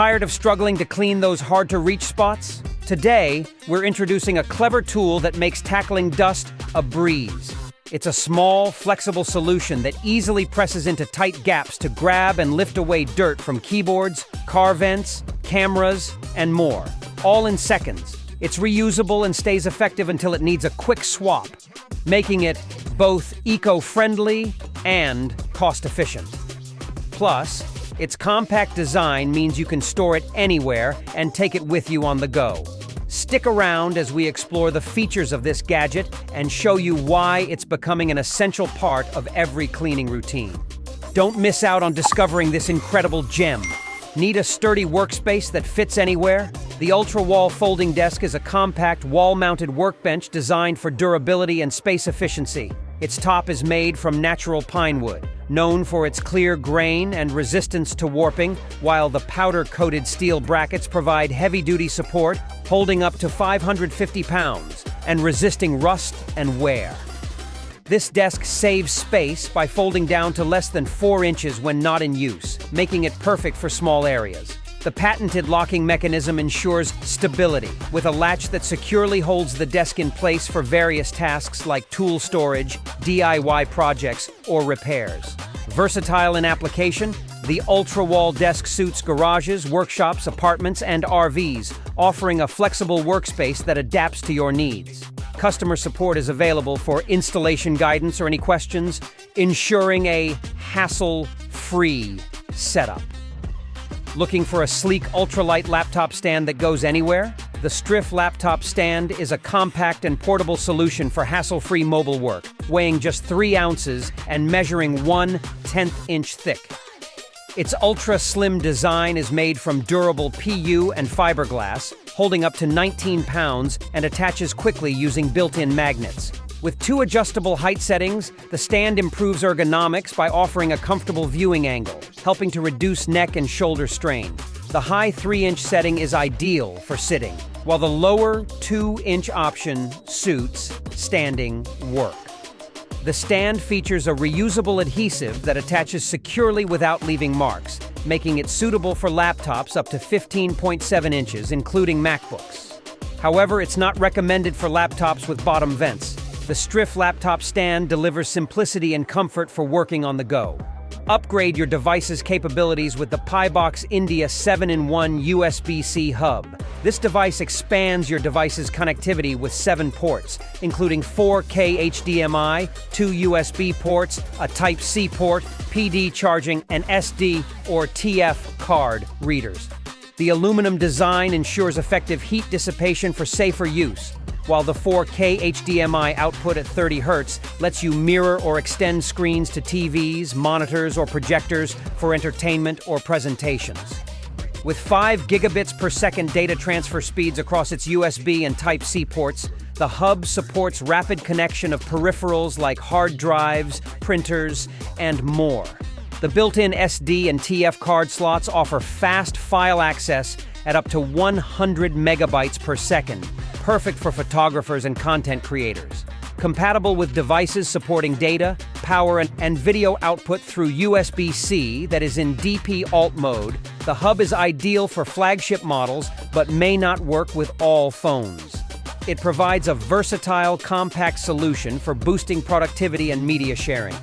Tired of struggling to clean those hard-to-reach spots? Today, we're introducing a clever tool that makes tackling dust a breeze. It's a small, flexible solution that easily presses into tight gaps to grab and lift away dirt from keyboards, car vents, cameras, and more, all in seconds. It's reusable and stays effective until it needs a quick swap, making it both eco-friendly and cost-efficient. Plus, its compact design means you can store it anywhere and take it with you on the go. Stick around as we explore the features of this gadget and show you why it's becoming an essential part of every cleaning routine. Don't miss out on discovering this incredible gem. Need a sturdy workspace that fits anywhere? The Ultrawall folding desk is a compact, wall-mounted workbench designed for durability and space efficiency. Its top is made from natural pine wood, known for its clear grain and resistance to warping, while the powder-coated steel brackets provide heavy-duty support, holding up to 550 pounds and resisting rust and wear. This desk saves space by folding down to less than 4 inches when not in use, making it perfect for small areas. The patented locking mechanism ensures stability, with a latch that securely holds the desk in place for various tasks like tool storage, DIY projects, or repairs. Versatile in application, the Ultrawall desk suits garages, workshops, apartments, and RVs, offering a flexible workspace that adapts to your needs. Customer support is available for installation guidance or any questions, ensuring a hassle-free setup. Looking for a sleek ultralight laptop stand that goes anywhere? The STRIFF laptop stand is a compact and portable solution for hassle-free mobile work, weighing just 3 ounces and measuring 1/10 inch thick. Its ultra-slim design is made from durable PU and fiberglass, holding up to 19 pounds and attaches quickly using built-in magnets. With 2 adjustable height settings, the stand improves ergonomics by offering a comfortable viewing angle, helping to reduce neck and shoulder strain. The high 3-inch setting is ideal for sitting, while the lower 2-inch option suits standing work. The stand features a reusable adhesive that attaches securely without leaving marks, making it suitable for laptops up to 15.7 inches, including MacBooks. However, it's not recommended for laptops with bottom vents. The STRIFF laptop stand delivers simplicity and comfort for working on the go. Upgrade your device's capabilities with the PiBOX India 7-in-1 USB-C hub. This device expands your device's connectivity with 7 ports, including 4K HDMI, 2 USB ports, a Type-C port, PD charging, and SD or TF card readers. The aluminum design ensures effective heat dissipation for safer use, while the 4K HDMI output at 30 Hz lets you mirror or extend screens to TVs, monitors, or projectors for entertainment or presentations. With 5 gigabits per second data transfer speeds across its USB and Type-C ports, the hub supports rapid connection of peripherals like hard drives, printers, and more. The built-in SD and TF card slots offer fast file access at up to 100 megabytes per second, perfect for photographers and content creators. Compatible with devices supporting data, power, and video output through USB-C that is in DP alt mode, the hub is ideal for flagship models but may not work with all phones. It provides a versatile, compact solution for boosting productivity and media sharing.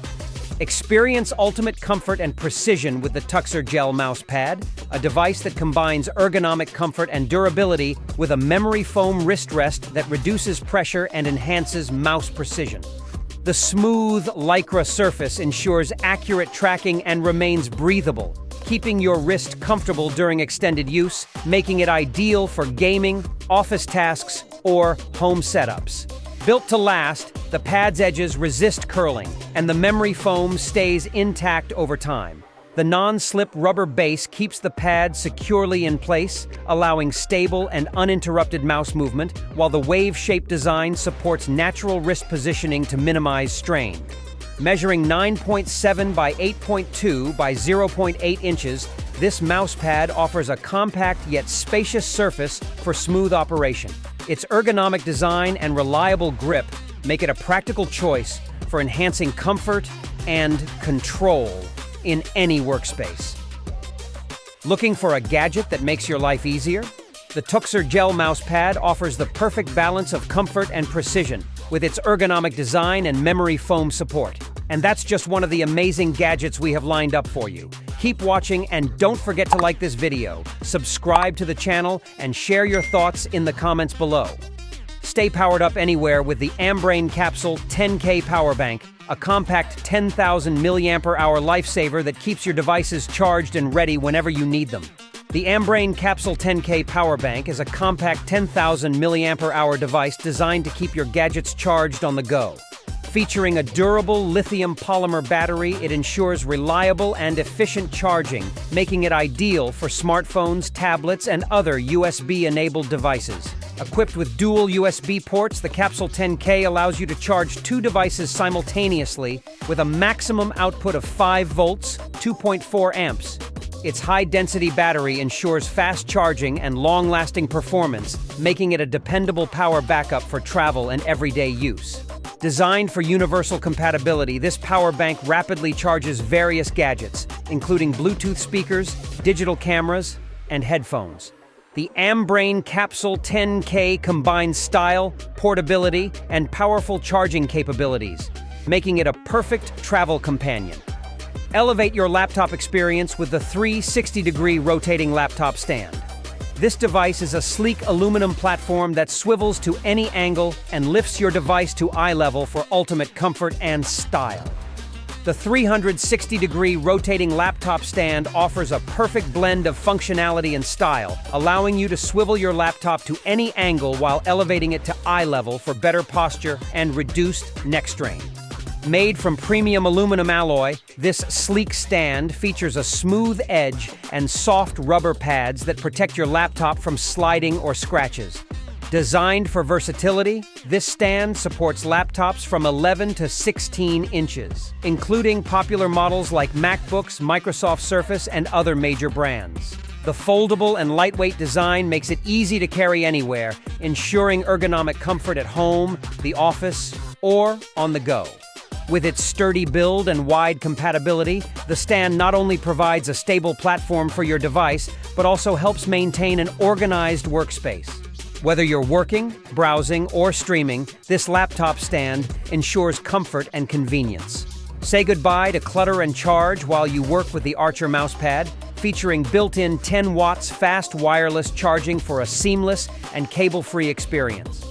Experience ultimate comfort and precision with the Tukzer Gel Mouse Pad, a device that combines ergonomic comfort and durability with a memory foam wrist rest that reduces pressure and enhances mouse precision. The smooth Lycra surface ensures accurate tracking and remains breathable, keeping your wrist comfortable during extended use, making it ideal for gaming, office tasks, or home setups. Built to last, the pad's edges resist curling, and the memory foam stays intact over time. The non-slip rubber base keeps the pad securely in place, allowing stable and uninterrupted mouse movement, while the wave-shaped design supports natural wrist positioning to minimize strain. Measuring 9.7 by 8.2 by 0.8 inches, this mouse pad offers a compact yet spacious surface for smooth operation. Its ergonomic design and reliable grip make it a practical choice for enhancing comfort and control in any workspace. Looking for a gadget that makes your life easier? The Tukzer Gel Mouse Pad offers the perfect balance of comfort and precision with its ergonomic design and memory foam support. And that's just one of the amazing gadgets we have lined up for you. Keep watching and don't forget to like this video, subscribe to the channel, and share your thoughts in the comments below. Stay powered up anywhere with the Ambrane Capsule 10K Power Bank, a compact 10,000 mAh lifesaver that keeps your devices charged and ready whenever you need them. The Ambrane Capsule 10K Power Bank is a compact 10,000 mAh device designed to keep your gadgets charged on the go. Featuring a durable lithium polymer battery, it ensures reliable and efficient charging, making it ideal for smartphones, tablets, and other USB-enabled devices. Equipped with dual USB ports, the Capsule 10K allows you to charge two devices simultaneously with a maximum output of 5 volts, 2.4 amps. Its high-density battery ensures fast charging and long-lasting performance, making it a dependable power backup for travel and everyday use. Designed for universal compatibility, this power bank rapidly charges various gadgets, including Bluetooth speakers, digital cameras, and headphones. The Ambrane Capsule 10K combines style, portability, and powerful charging capabilities, making it a perfect travel companion. Elevate your laptop experience with the 360-degree rotating laptop stand. This device is a sleek aluminum platform that swivels to any angle and lifts your device to eye level for ultimate comfort and style. The 360-degree rotating laptop stand offers a perfect blend of functionality and style, allowing you to swivel your laptop to any angle while elevating it to eye level for better posture and reduced neck strain. Made from premium aluminum alloy, this sleek stand features a smooth edge and soft rubber pads that protect your laptop from sliding or scratches. Designed for versatility, this stand supports laptops from 11 to 16 inches, including popular models like MacBooks, Microsoft Surface, and other major brands. The foldable and lightweight design makes it easy to carry anywhere, ensuring ergonomic comfort at home, the office, or on the go. With its sturdy build and wide compatibility, the stand not only provides a stable platform for your device, but also helps maintain an organized workspace. Whether you're working, browsing, or streaming, this laptop stand ensures comfort and convenience. Say goodbye to clutter and charge while you work with the Archer Mousepad, featuring built-in 10 watts fast wireless charging for a seamless and cable-free experience.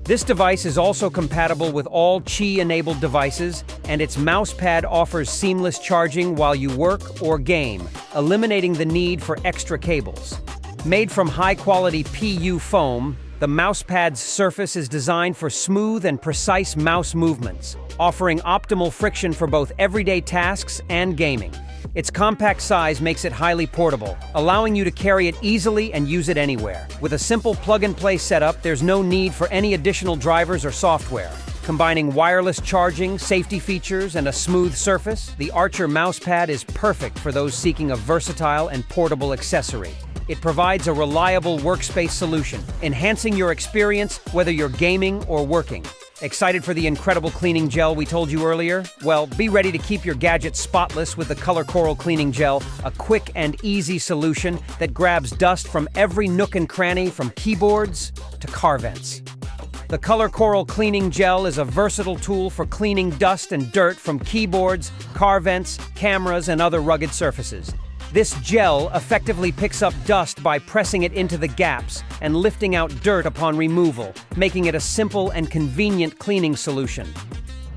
This device is also compatible with all Qi-enabled devices, and its mousepad offers seamless charging while you work or game, eliminating the need for extra cables. Made from high-quality PU foam, the mousepad's surface is designed for smooth and precise mouse movements, offering optimal friction for both everyday tasks and gaming. Its compact size makes it highly portable, allowing you to carry it easily and use it anywhere. With a simple plug-and-play setup, there's no need for any additional drivers or software. Combining wireless charging, safety features, and a smooth surface, the Archer Mousepad is perfect for those seeking a versatile and portable accessory. It provides a reliable workspace solution, enhancing your experience whether you're gaming or working. Excited for the incredible cleaning gel we told you earlier? Well, be ready to keep your gadget spotless with the ColorCoral Cleaning Gel, a quick and easy solution that grabs dust from every nook and cranny, from keyboards to car vents. The ColorCoral Cleaning Gel is a versatile tool for cleaning dust and dirt from keyboards, car vents, cameras, and other rugged surfaces. This gel effectively picks up dust by pressing it into the gaps and lifting out dirt upon removal, making it a simple and convenient cleaning solution.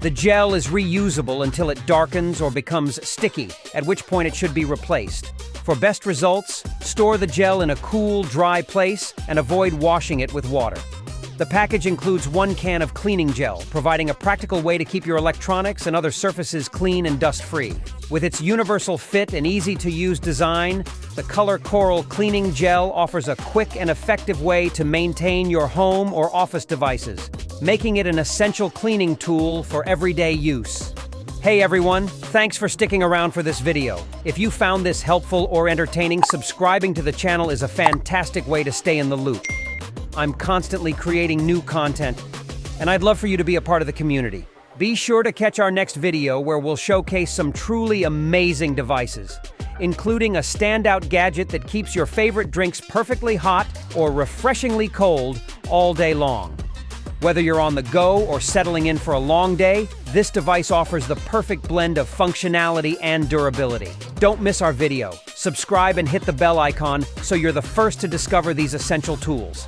The gel is reusable until it darkens or becomes sticky, at which point it should be replaced. For best results, store the gel in a cool, dry place and avoid washing it with water. The package includes 1 can of cleaning gel, providing a practical way to keep your electronics and other surfaces clean and dust-free. With its universal fit and easy-to-use design, the ColorCoral Cleaning Gel offers a quick and effective way to maintain your home or office devices, making it an essential cleaning tool for everyday use. Hey everyone, thanks for sticking around for this video. If you found this helpful or entertaining, subscribing to the channel is a fantastic way to stay in the loop. I'm constantly creating new content, and I'd love for you to be a part of the community. Be sure to catch our next video where we'll showcase some truly amazing devices. including a standout gadget that keeps your favorite drinks perfectly hot or refreshingly cold all day long. Whether you're on the go or settling in for a long day, this device offers the perfect blend of functionality and durability. Don't miss our video. Subscribe and hit the bell icon so you're the first to discover these essential tools.